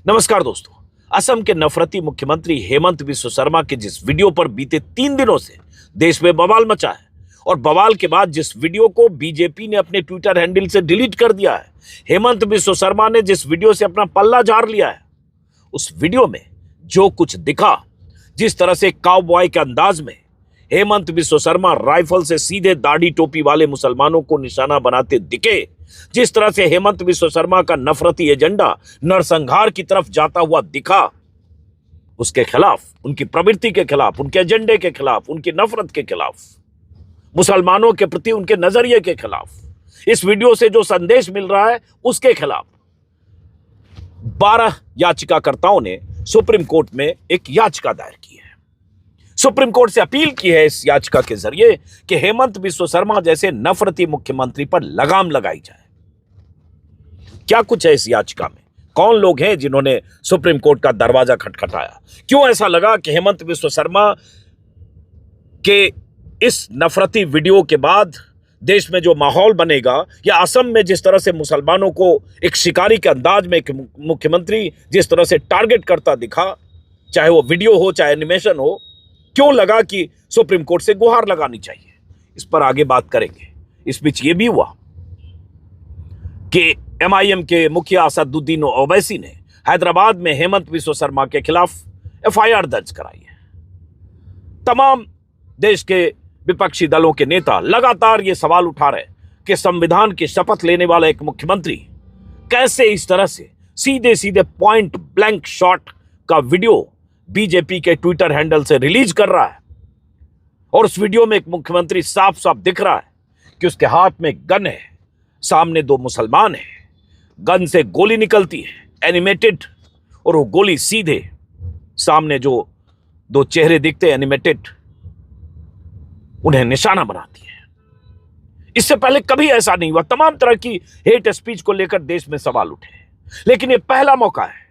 नमस्कार दोस्तों। असम के नफरती मुख्यमंत्री हेमंत बिस्व शर्मा के जिस वीडियो पर बीते 3 दिनों से देश में बवाल मचा है और बवाल के बाद जिस वीडियो को बीजेपी ने अपने ट्विटर हैंडल से डिलीट कर दिया है, हेमंत बिस्व शर्मा ने जिस वीडियो से अपना पल्ला झाड़ लिया है, उस वीडियो में जो कुछ दिखा, जिस तरह से काउबॉय के अंदाज में हेमंत बिस्व शर्मा राइफल से सीधे दाढ़ी टोपी वाले मुसलमानों को निशाना बनाते दिखे, जिस तरह से हेमंत बिस्व शर्मा का नफरती एजेंडा नरसंहार की तरफ जाता हुआ दिखा, उसके खिलाफ, उनकी प्रवृत्ति के खिलाफ, उनके एजेंडे के खिलाफ, उनकी नफरत के खिलाफ, मुसलमानों के प्रति उनके नजरिए के खिलाफ, इस वीडियो से जो संदेश मिल रहा है उसके खिलाफ 12 याचिकाकर्ताओं ने सुप्रीम कोर्ट में एक याचिका दायर की है। सुप्रीम कोर्ट से अपील की है इस याचिका के जरिए कि हेमंत बिस्व शर्मा जैसे नफरती मुख्यमंत्री पर लगाम लगाई जाए। क्या कुछ है इस याचिका में? कौन लोग हैं जिन्होंने सुप्रीम कोर्ट का दरवाजा खटखटाया? क्यों ऐसा लगा कि हेमंत बिस्व शर्मा के इस नफरती वीडियो के बाद देश में जो माहौल बनेगा, या असम में जिस तरह से मुसलमानों को एक शिकारी के अंदाज में एक मुख्यमंत्री जिस तरह से टारगेट करता दिखा, चाहे वो वीडियो हो चाहे एनिमेशन हो, क्यों लगा कि सुप्रीम कोर्ट से गुहार लगानी चाहिए? इस पर आगे बात करेंगे। इस बीच ये भी हुआ कि एमआईएम के मुखिया असदुद्दीन ओवैसी ने हैदराबाद में हेमंत बिस्व शर्मा के खिलाफ एफआईआर दर्ज कराई है। तमाम देश के विपक्षी दलों के नेता लगातार ये सवाल उठा रहे कि संविधान की शपथ लेने वाला एक मुख्यमंत्री कैसे इस तरह से सीधे सीधे पॉइंट ब्लैंक शॉट का वीडियो बीजेपी के ट्विटर हैंडल से रिलीज कर रहा है। और उस वीडियो में एक मुख्यमंत्री साफ साफ दिख रहा है कि उसके हाथ में गन है, सामने 2 मुसलमान हैं, गन से गोली निकलती है एनिमेटेड, और वो गोली सीधे सामने जो 2 चेहरे दिखते हैं एनिमेटेड, उन्हें निशाना बनाती है। इससे पहले कभी ऐसा नहीं हुआ। तमाम तरह की हेट स्पीच को लेकर देश में सवाल उठे, लेकिन यह पहला मौका है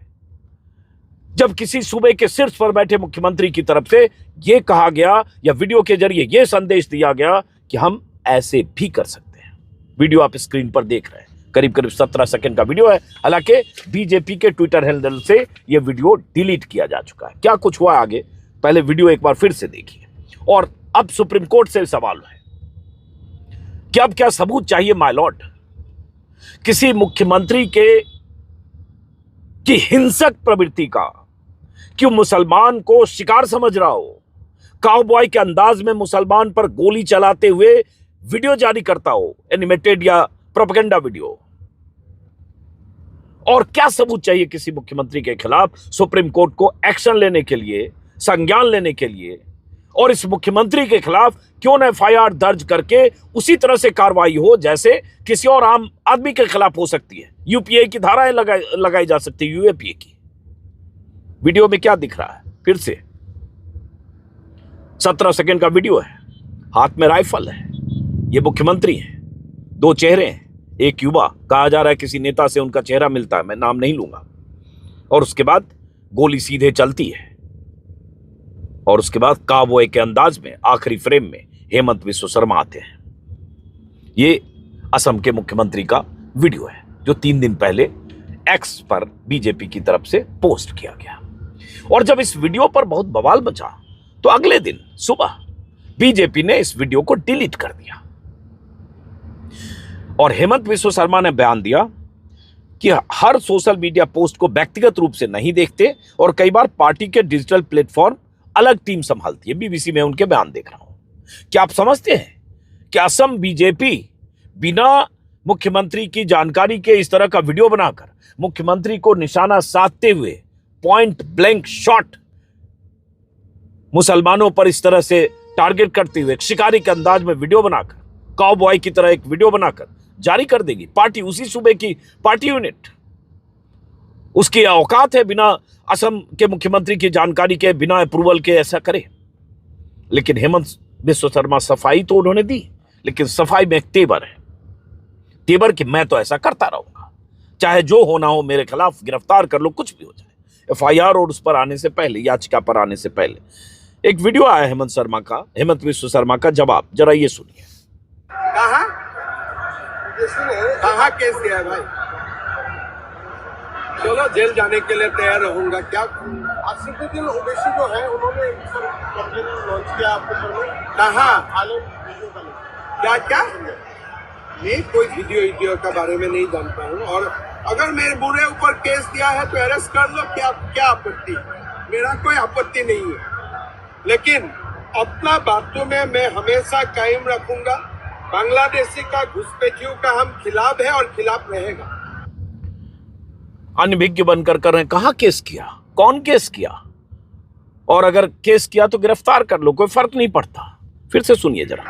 जब किसी सूबे के शीर्ष पर बैठे मुख्यमंत्री की तरफ से यह कहा गया या वीडियो के जरिए यह संदेश दिया गया कि हम ऐसे भी कर सकते हैं। वीडियो आप स्क्रीन पर देख रहे हैं, करीब करीब 17 सेकंड का वीडियो है। हालांकि बीजेपी के ट्विटर हैंडल से यह वीडियो डिलीट किया जा चुका है। क्या कुछ हुआ आगे, पहले वीडियो एक बार फिर से देखिए। और अब सुप्रीम कोर्ट से सवाल है कि अब क्या सबूत चाहिए माय लॉर्ड? किसी मुख्यमंत्री की हिंसक प्रवृत्ति का, क्यों मुसलमान को शिकार समझ रहा हो, काउबॉय के अंदाज में मुसलमान पर गोली चलाते हुए वीडियो जारी करता हो, एनिमेटेड या प्रोपेगेंडा वीडियो, और क्या सबूत चाहिए किसी मुख्यमंत्री के खिलाफ सुप्रीम कोर्ट को एक्शन लेने के लिए, संज्ञान लेने के लिए, और इस मुख्यमंत्री के खिलाफ क्यों न एफआईआर दर्ज करके उसी तरह से कार्रवाई हो जैसे किसी और आम आदमी के खिलाफ हो सकती है। यूपीए की धाराएं लगाई जा सकती है, यूएपीए की। वीडियो में क्या दिख रहा है? फिर से 17 सेकंड का वीडियो है, हाथ में राइफल है, ये मुख्यमंत्री है, 2 चेहरे हैं, एक युवा, कहा जा रहा है किसी नेता से उनका चेहरा मिलता है, मैं नाम नहीं लूंगा, और उसके बाद गोली सीधे चलती है, और उसके बाद काउबॉय के अंदाज में आखिरी फ्रेम में हेमंत बिस्व शर्मा आते हैं। ये असम के मुख्यमंत्री का वीडियो है जो 3 दिन पहले एक्स पर बीजेपी की तरफ से पोस्ट किया गया। और जब इस वीडियो पर बहुत बवाल मचा तो अगले दिन सुबह बीजेपी ने इस वीडियो को डिलीट कर दिया और हेमंत बिस्व शर्मा ने बयान दिया कि हर सोशल मीडिया पोस्ट को व्यक्तिगत रूप से नहीं देखते और कई बार पार्टी के डिजिटल प्लेटफॉर्म अलग टीम संभालती है। बीबीसी में उनके बयान देख रहा हूं। क्या आप समझते हैं कि असम बीजेपी बिना मुख्यमंत्री की जानकारी के इस तरह का वीडियो बनाकर मुख्यमंत्री को निशाना साधते हुए पॉइंट ब्लैंक शॉट मुसलमानों पर इस तरह से टारगेट करते हुए शिकारी के अंदाज में वीडियो बनाकर, काउबॉय की तरह एक वीडियो बनाकर जारी कर देगी? पार्टी, उसी सूबे की पार्टी यूनिट, उसकी औकात है बिना असम के मुख्यमंत्री की जानकारी के, बिना अप्रूवल के ऐसा करे? लेकिन हेमंत बिस्व शर्मा सफाई तो उन्होंने दी, लेकिन सफाई में एक तेवर है, तेवर कि मैं तो ऐसा करता रहूंगा, चाहे जो होना हो मेरे खिलाफ, गिरफ्तार कर लो, कुछ भी हो जाए। एफआईआर और उस पर आने से पहले, याचिका पर आने से पहले एक वीडियो आया हेमंत बिस्व शर्मा का जवाब, जरा ये सुनिए। कहाँ केस किया है भाई? चलो जेल जाने के लिए तैयार रहूंगा। क्या असदुद्दीन ओवैसी जो है उन्होंने कंप्लेन लॉन्च किया आपके ऊपर में? कहाँ? क्या क्या? मैं कोई वीडियो का बारे में नहीं जानता हूँ, और अगर मेरे बुरे ऊपर केस दिया है तो अरेस्ट कर लो। क्या आपत्ति? मेरा कोई आपत्ति नहीं है, लेकिन अपना बातों में मैं हमेशा कायम रखूंगा। बांग्लादेशी का घुसपैठियों का हम खिलाफ है और खिलाफ रहेगा। अनभिज्ञ बनकर कर रहे हैं। कहाँ केस किया? कौन केस किया? और अगर केस किया तो गिरफ्तार कर लो, कोई फर्क नहीं पड़ता। फिर से सुनिए जरा।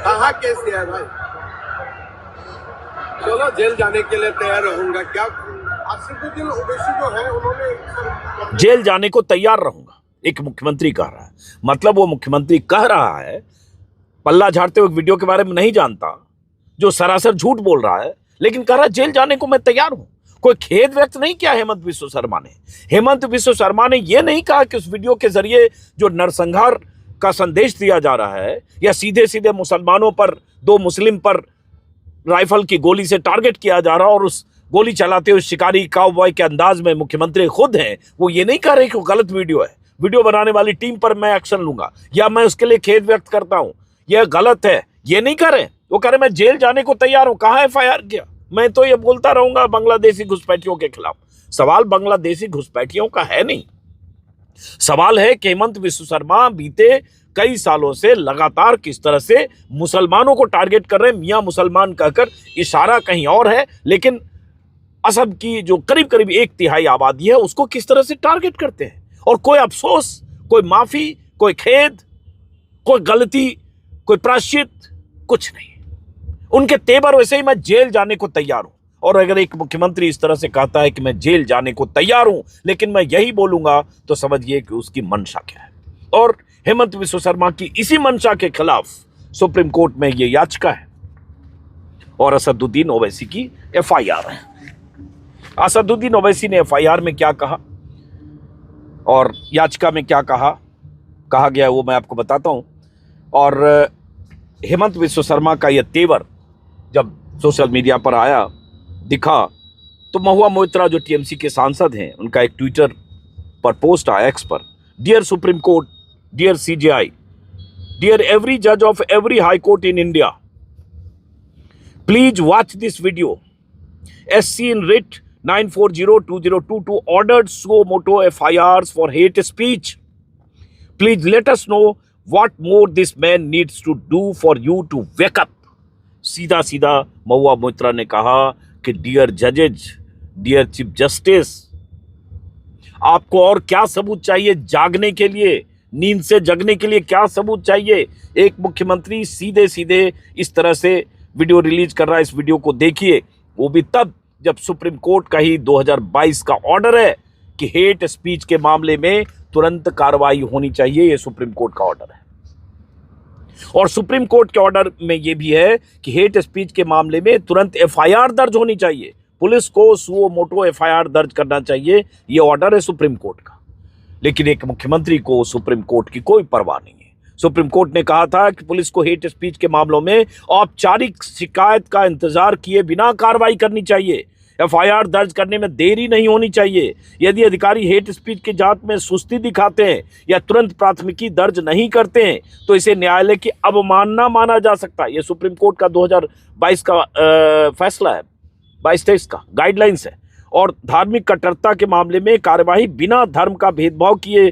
कहाँ केस किया है भाई? चलो जेल जाने के लिए तैयार रहूंगा। क्या असदुद्दीन ओवैसी जो है उन्होंने जेल जाने को तैयार रहूंगा, एक मुख्यमंत्री कह रहा है। मतलब वो मुख्यमंत्री कह रहा है, पल्ला झाड़ते हुए वीडियो के बारे में नहीं जानता, जो सरासर झूठ बोल रहा है, लेकिन कह रहा है जेल जाने को मैं तैयार हूं। कोई खेद व्यक्त नहीं किया हेमंत बिस्व शर्मा ने। हेमंत बिस्व शर्मा ने यह नहीं कहा कि उस वीडियो के जरिए जो नरसंहार का संदेश दिया जा रहा है, या सीधे सीधे मुसलमानों पर, दो मुस्लिम पर राइफल की गोली से टारगेट किया जा रहा, और उस गोली चलाते हुए शिकारी काउबॉय के अंदाज में मुख्यमंत्री खुद हैं, वो ये नहीं कह रहे कि वो गलत वीडियो है, वीडियो बनाने वाली टीम पर मैं एक्शन लूंगा या मैं उसके लिए खेद व्यक्त करता हूं, यह गलत है, ये नहीं कह रहे। वो कह रहे मैं जेल जाने को तैयार हूं। कहां एफआईआर किया? मैं तो ये बोलता रहूंगा बांग्लादेशी घुसपैठियों के खिलाफ। सवाल बांग्लादेशी घुसपैठियों का है नहीं, सवाल है कि हेमंत बिस्व शर्मा बीते कई सालों से लगातार किस तरह से मुसलमानों को टारगेट कर रहे हैं। मियां मुसलमान कहकर इशारा कहीं और है, लेकिन असम की जो करीब करीब 1/3 आबादी है उसको किस तरह से टारगेट करते हैं। और कोई अफसोस, कोई माफी, कोई खेद, कोई गलती, कोई प्रायश्चित, कुछ नहीं। उनके तेवर वैसे ही मैं जेल जाने को तैयार हूं। और अगर एक मुख्यमंत्री इस तरह से कहता है कि मैं जेल जाने को तैयार हूं, लेकिन मैं यही बोलूंगा, तो समझिए कि उसकी मंशा क्या है। और हेमंत बिस्व शर्मा की इसी मंशा के खिलाफ सुप्रीम कोर्ट में यह याचिका है और असदुद्दीन ओवैसी की एफआईआर है। असदुद्दीन ओवैसी ने एफआईआर में क्या कहा और याचिका में क्या कहा गया है, वो मैं आपको बताता हूं। और हेमंत बिस्व शर्मा का यह तेवर जब सोशल मीडिया पर आया, दिखा, तो महुआ मोइत्रा जो टीएमसी के सांसद हैं, उनका एक ट्विटर पर पोस्ट आया, एक्स पर, dear supreme court, dear CJI, dear every जज of every high court in India, please watch this video. SC in writ 9402022 ordered suo moto FIRs for hate speech. Please let us know what more this man needs to do for you to wake up. सीधा महुआ मोइत्रा ने कहा कि dear जजेज, dear chief justice, आपको और क्या सबूत चाहिए जागने के लिए, नींद से जगने के लिए क्या सबूत चाहिए? एक मुख्यमंत्री सीधे इस तरह से वीडियो रिलीज कर रहा है। इस वीडियो को देखिए, वो भी तब जब सुप्रीम कोर्ट का ही 2022 का ऑर्डर है कि हेट स्पीच के मामले में तुरंत कार्रवाई होनी चाहिए। ये सुप्रीम कोर्ट का ऑर्डर है। और सुप्रीम कोर्ट के ऑर्डर में यह भी है कि हेट स्पीच के मामले में तुरंत एफआईआर दर्ज होनी चाहिए, पुलिस को सुओ मोटो एफआईआर दर्ज करना चाहिए। यह ऑर्डर है सुप्रीम कोर्ट का। लेकिन एक मुख्यमंत्री को सुप्रीम कोर्ट की कोई परवाह नहीं है। सुप्रीम कोर्ट ने कहा था कि पुलिस को हेट स्पीच के मामलों में औपचारिक शिकायत का इंतजार किए बिना कार्रवाई करनी चाहिए। एफआईआर दर्ज करने में देरी नहीं होनी चाहिए। यदि अधिकारी हेट स्पीच की जांच में सुस्ती दिखाते हैं या तुरंत प्राथमिकी दर्ज नहीं करते हैं, तो इसे न्यायालय की अवमानना माना जा सकता है। यह सुप्रीम कोर्ट का 2022 का फैसला है, 22-23 का गाइडलाइंस है। और धार्मिक कट्टरता के मामले में कार्यवाही बिना धर्म का भेदभाव किए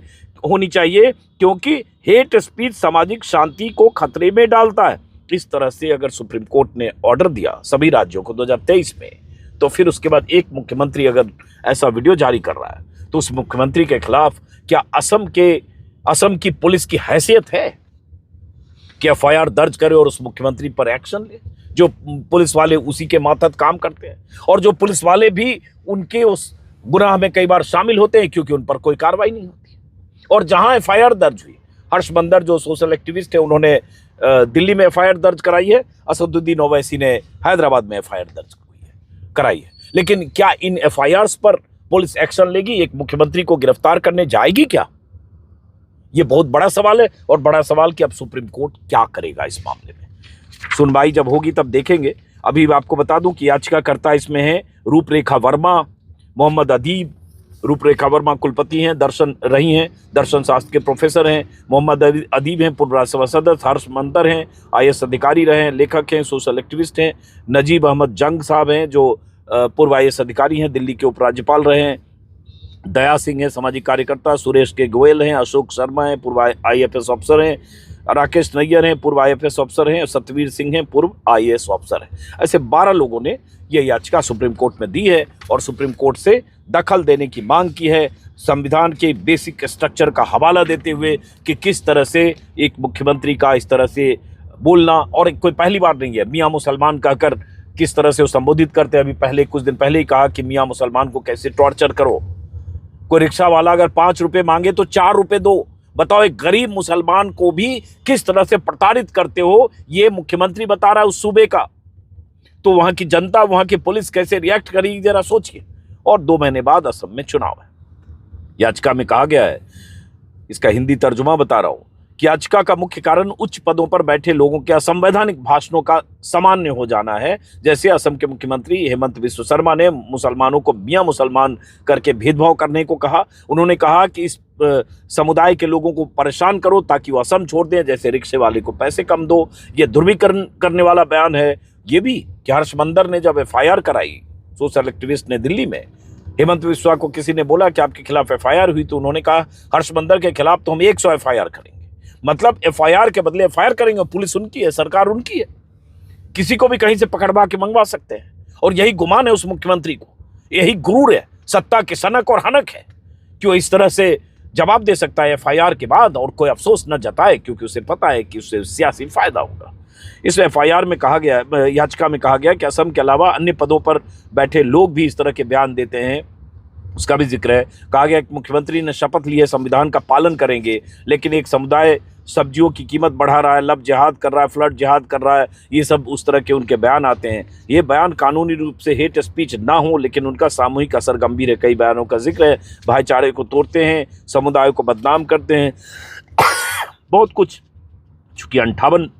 होनी चाहिए, क्योंकि हेट स्पीच सामाजिक शांति को खतरे में डालता है। इस तरह से अगर सुप्रीम कोर्ट ने ऑर्डर दिया सभी राज्यों को 2023 में, तो फिर उसके बाद एक मुख्यमंत्री अगर ऐसा वीडियो जारी कर रहा है, तो उस मुख्यमंत्री के खिलाफ क्या असम की पुलिस की हैसियत है कि एफआईआर दर्ज करे और उस मुख्यमंत्री पर एक्शन ले? जो पुलिस वाले उसी के मातहत काम करते हैं, और जो पुलिस वाले भी उनके उस गुनाह में कई बार शामिल होते हैं, क्योंकि उन पर कोई कार्रवाई नहीं होती। और जहां एफआईआर दर्ज हुई, हर्ष बंदर जो सोशल एक्टिविस्ट है, उन्होंने दिल्ली में एफआईआर दर्ज कराई है, असदुद्दीन ओवैसी ने हैदराबाद में एफआईआर दर्ज कराई है। लेकिन क्या इन एफआईआर्स पर पुलिस एक्शन लेगी? एक मुख्यमंत्री को गिरफ्तार करने जाएगी क्या? यह बहुत बड़ा सवाल है। और बड़ा सवाल कि अब सुप्रीम कोर्ट क्या करेगा इस मामले में। सुनवाई जब होगी तब देखेंगे। अभी आपको बता दूं कि याचिकाकर्ता इसमें है रूपरेखा वर्मा, मोहम्मद अदीब। रूपरेखा वर्मा कुलपति हैं, दर्शन शास्त्र के प्रोफेसर हैं। मोहम्मद अदीब हैं पूर्व राज्यसभा सदस्य। हर्ष मंतर हैं, IAS अधिकारी रहे हैं, लेखक हैं, सोशल एक्टिविस्ट हैं। नजीब अहमद जंग साहब हैं जो पूर्व IAS अधिकारी हैं, दिल्ली के उपराज्यपाल रहे हैं। दया सिंह है, सामाजिक कार्यकर्ता। सुरेश के गोयल हैं। अशोक शर्मा हैं, पूर्व IFS ऑफिसर हैं। राकेश नैयर हैं, पूर्व IFS ऑफिसर हैं। सतवीर सिंह हैं, पूर्व IAS ऑफिसर हैं। ऐसे 12 लोगों ने यह याचिका सुप्रीम कोर्ट में दी है और सुप्रीम कोर्ट से दखल देने की मांग की है, संविधान के बेसिक स्ट्रक्चर का हवाला देते हुए कि किस तरह से एक मुख्यमंत्री का इस तरह से बोलना, और कोई पहली बार नहीं है, मियाँ मुसलमान कहकर किस तरह से वो संबोधित करते हैं। अभी कुछ दिन पहले ही कहा कि मियाँ मुसलमान को कैसे टॉर्चर करो। कोई रिक्शा वाला अगर 5 रुपए मांगे तो 4 रुपए दो। बताओ, एक गरीब मुसलमान को भी किस तरह से प्रताड़ित करते हो, ये मुख्यमंत्री बता रहा है उस सूबे का। तो वहां की जनता, वहां की पुलिस कैसे रिएक्ट करेगी, जरा सोचिए। और 2 महीने बाद असम में चुनाव है। याचिका में कहा गया है, इसका हिंदी तर्जुमा बता रहा हूं, कि याचिका का मुख्य कारण उच्च पदों पर बैठे लोगों के असंवैधानिक भाषणों का सामान्य हो जाना है। जैसे असम के मुख्यमंत्री हेमंत बिस्व शर्मा ने मुसलमानों को मियाँ मुसलमान करके भेदभाव करने को कहा। उन्होंने कहा कि इस समुदाय के लोगों को परेशान करो ताकि वो असम छोड़ दें, जैसे रिक्शे वाले को पैसे कम दो। ये ध्रुवीकरण करने वाला बयान है। ये भी कि हर्ष मंदर ने जब FIR कराई, सोशल एक्टिविस्ट ने दिल्ली में, हेमंत बिस्वा को किसी ने बोला कि आपके खिलाफ FIR हुई, तो उन्होंने कहा हर्ष मंदर के खिलाफ तो हम 100 FIR करेंगे। मतलब FIR के बदले FIR करेंगे। पुलिस उनकी है, सरकार उनकी है, किसी को भी कहीं से पकड़वा के मंगवा सकते हैं। और यही गुमान है उस मुख्यमंत्री को, यही गुरूर है, सत्ता के सनक और हनक है कि वो इस तरह से जवाब दे सकता है FIR के बाद और कोई अफसोस न जताए, क्योंकि उसे पता है कि उससे सियासी फायदा होगा। इस FIR में कहा गया, याचिका में कहा गया कि असम के अलावा अन्य पदों पर बैठे लोग भी इस तरह के बयान देते हैं, उसका भी जिक्र है। कहा गया कि मुख्यमंत्री ने शपथ ली है संविधान का पालन करेंगे, लेकिन एक समुदाय सब्जियों की कीमत बढ़ा रहा है, लब जिहाद कर रहा है, फ्लड जिहाद कर रहा है, ये सब उस तरह के उनके बयान आते हैं। ये बयान कानूनी रूप से हेट स्पीच ना हो, लेकिन उनका सामूहिक असर गंभीर है। कई बयानों का जिक्र है, भाईचारे को तोड़ते हैं, समुदाय को बदनाम करते हैं, बहुत कुछ। चूंकि 58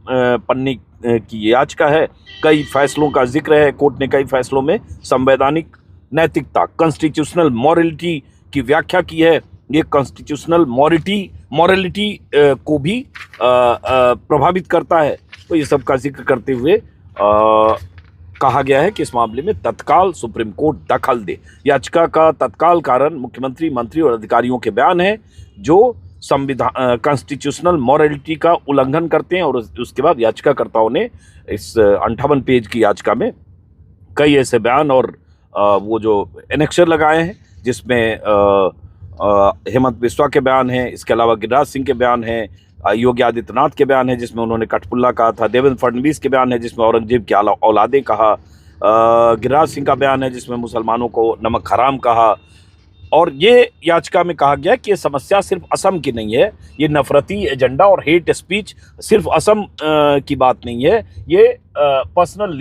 पन्ने की याचिका है, कई फैसलों का जिक्र है। कोर्ट ने कई फैसलों में संवैधानिक नैतिकता, कॉन्स्टिट्यूशनल मॉरलिटी की व्याख्या की है। ये कॉन्स्टिट्यूशनल मॉरलिटी को भी प्रभावित करता है। तो ये सब का जिक्र करते हुए कहा गया है कि इस मामले में तत्काल सुप्रीम कोर्ट दखल दे। याचिका का तत्काल कारण मुख्यमंत्री, मंत्री और अधिकारियों के बयान हैं जो संविधान, कॉन्स्टिट्यूशनल मॉरलिटी का उल्लंघन करते हैं। और उसके बाद याचिकाकर्ताओं ने इस 58 पेज की याचिका में कई ऐसे बयान और वो जो एनेक्सर लगाए हैं, जिसमें हेमंत बिस्वा के बयान हैं, इसके अलावा गिरिराज सिंह के बयान हैं, योगी आदित्यनाथ के बयान हैं जिसमें उन्होंने कठपुल्ला कहा था, देवेंद्र फडणवीस के बयान है जिसमें औरंगजेब की औलादे कहा, गिरिराज सिंह का बयान है जिसमें मुसलमानों को नमक हराम कहा। और ये याचिका में कहा गया कि ये समस्या सिर्फ असम की नहीं है, ये नफरती एजेंडा और हेट स्पीच सिर्फ असम की बात नहीं है, ये पर्सनल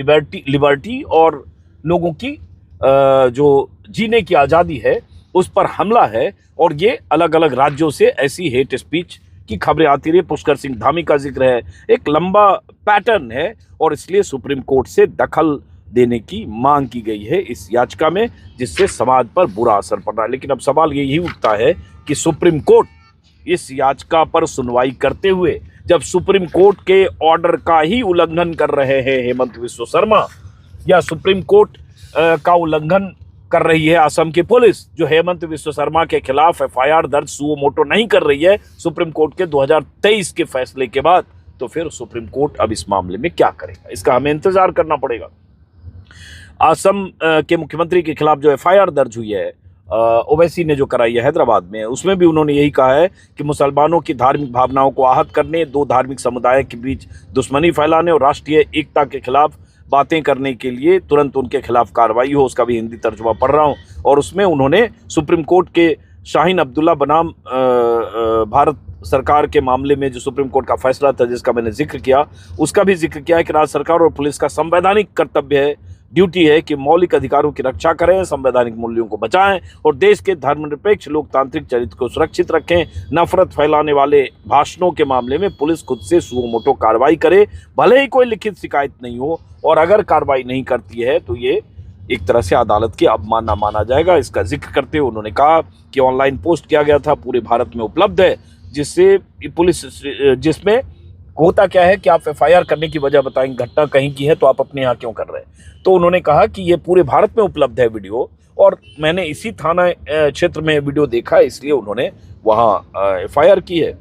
लिबर्टी और लोगों की जो जीने की आज़ादी है उस पर हमला है। और ये अलग अलग राज्यों से ऐसी हेट स्पीच की खबरें आती रही। पुष्कर सिंह धामी का जिक्र है, एक लंबा पैटर्न है और इसलिए सुप्रीम कोर्ट से दखल देने की मांग की गई है इस याचिका में, जिससे समाज पर बुरा असर पड़ रहा है। लेकिन अब सवाल यही उठता है कि सुप्रीम कोर्ट इस याचिका पर सुनवाई करते हुए, जब सुप्रीम कोर्ट के ऑर्डर का ही उल्लंघन कर रहे हैं हेमंत बिस्व शर्मा, या सुप्रीम कोर्ट का उल्लंघन कर रही है असम की पुलिस, जो हेमंत बिस्व शर्मा के खिलाफ FIR दर्ज सुओ मोटो नहीं कर रही है सुप्रीम कोर्ट के 2023 के फैसले के बाद, तो फिर सुप्रीम कोर्ट अब इस मामले में क्या करेगा, इसका हमें इंतजार करना पड़ेगा। असम के मुख्यमंत्री के खिलाफ जो FIR दर्ज हुई है ओवैसी ने जो कराई है हैदराबाद में, उसमें भी उन्होंने यही कहा है कि मुसलमानों की धार्मिक भावनाओं को आहत करने, दो धार्मिक समुदाय के बीच दुश्मनी फैलाने और राष्ट्रीय एकता के खिलाफ बातें करने के लिए तुरंत उनके खिलाफ कार्रवाई हो। उसका भी हिंदी तर्जुमा पढ़ रहा हूँ। और उसमें उन्होंने सुप्रीम कोर्ट के शाहीन अब्दुल्ला बनाम भारत सरकार के मामले में जो सुप्रीम कोर्ट का फैसला था जिसका मैंने जिक्र किया, उसका भी जिक्र किया है कि राज्य सरकार और पुलिस का संवैधानिक कर्तव्य है ड्यूटी है कि मौलिक अधिकारों की रक्षा करें, संवैधानिक मूल्यों को बचाएं और देश के धर्मनिरपेक्ष लोकतांत्रिक चरित्र को सुरक्षित रखें। नफरत फैलाने वाले भाषणों के मामले में पुलिस खुद से सुओ मोटो कार्रवाई करे, भले ही कोई लिखित शिकायत नहीं हो, और अगर कार्रवाई नहीं करती है तो ये एक तरह से अदालत की अवमानना माना जाएगा। इसका जिक्र करते हुए उन्होंने कहा कि ऑनलाइन पोस्ट किया गया था, पूरे भारत में उपलब्ध है, जिससे पुलिस, जिसमें होता क्या है कि आप एफआईआर करने की वजह बताएंगे, घटना कहीं की है तो आप अपने यहाँ क्यों कर रहे हैं। तो उन्होंने कहा कि ये पूरे भारत में उपलब्ध है वीडियो, और मैंने इसी थाना क्षेत्र में वीडियो देखा, इसलिए उन्होंने वहाँ एफआईआर की है।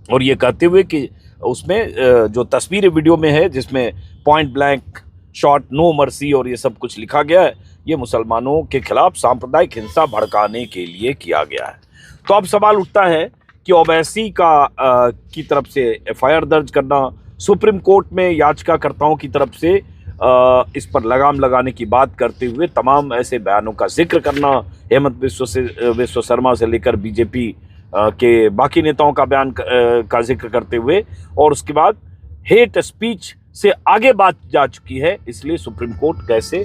और ये कहते हुए कि उसमें जो तस्वीरें वीडियो में है, जिसमें point blank shot, no mercy और ये सब कुछ लिखा गया है, ये मुसलमानों के खिलाफ सांप्रदायिक हिंसा भड़काने के लिए किया गया है। तो अब सवाल उठता है कि ओवैसी की तरफ से एफआईआर दर्ज करना, सुप्रीम कोर्ट में याचिकाकर्ताओं की तरफ से इस पर लगाम लगाने की बात करते हुए तमाम ऐसे बयानों का जिक्र करना, हेमंत विश्व शर्मा से लेकर बीजेपी के बाकी नेताओं का बयान का जिक्र करते हुए, और उसके बाद हेट स्पीच से आगे बात जा चुकी है, इसलिए सुप्रीम कोर्ट कैसे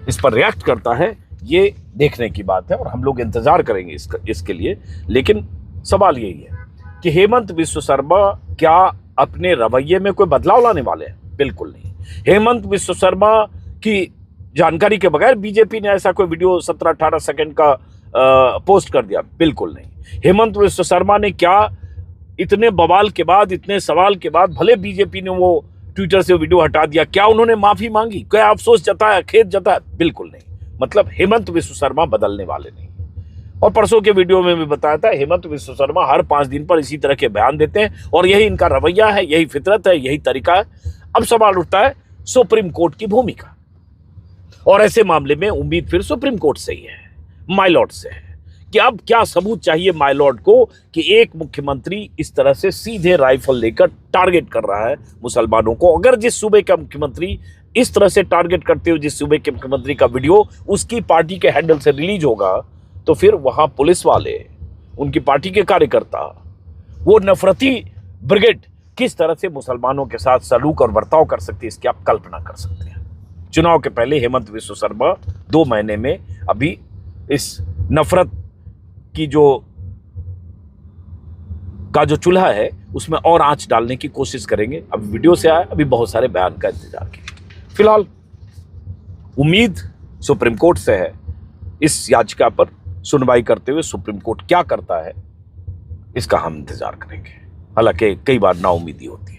इस पर रिएक्ट करता है ये देखने की बात है, और हम लोग इंतजार करेंगे इसके लिए। लेकिन सवाल यही है कि हेमंत विश्व शर्मा क्या अपने रवैये में कोई बदलाव लाने वाले हैं? बिल्कुल नहीं। हेमंत विश्व शर्मा की जानकारी के बगैर बीजेपी ने ऐसा कोई वीडियो 17-18 सेकंड का पोस्ट कर दिया? बिल्कुल नहीं। हेमंत विश्व शर्मा ने क्या इतने बवाल के बाद, इतने सवाल के बाद, भले बीजेपी ने वो ट्विटर से वीडियो हटा दिया, क्या उन्होंने माफी मांगी, क्या अफसोस जताया, खेद जताया? बिल्कुल नहीं। मतलब हेमंत विश्व शर्मा बदलने वाले नहीं। और परसों के वीडियो में भी बताया था, हेमंत विश्व शर्मा हर 5 दिन पर इसी तरह के बयान देते हैं, और यही इनका रवैया है, यही फितरत है, यही तरीका है। अब सवाल उठता है सुप्रीम कोर्ट की भूमिका, और ऐसे मामले में उम्मीद फिर सुप्रीम कोर्ट से ही है, माय लॉर्ड से है, कि अब क्या सबूत चाहिए माय लॉर्ड को कि एक मुख्यमंत्री इस तरह से सीधे राइफल लेकर टारगेट कर रहा है मुसलमानों को। अगर जिस सूबे का मुख्यमंत्री इस तरह से टारगेट करते हुए जिस सूबे के मुख्यमंत्री का वीडियो उसकी पार्टी के हैंडल से रिलीज होगा, तो फिर वहां पुलिस वाले, उनकी पार्टी के कार्यकर्ता, वो नफरती ब्रिगेड किस तरह से मुसलमानों के साथ सलूक और बर्ताव कर सकती है, इसकी आप कल्पना कर सकते हैं। चुनाव के पहले हेमंत विश्व शर्मा 2 महीने में अभी इस नफरत की जो चूल्हा है उसमें और आंच डालने की कोशिश करेंगे। अब वीडियो से आया, अभी बहुत सारे बयान का इंतजार कीजिए। फिलहाल उम्मीद सुप्रीम कोर्ट से है। इस याचिका पर सुनवाई करते हुए सुप्रीम कोर्ट क्या करता है, इसका हम इंतजार करेंगे। हालांकि कई बार नाउम्मीदी होती है।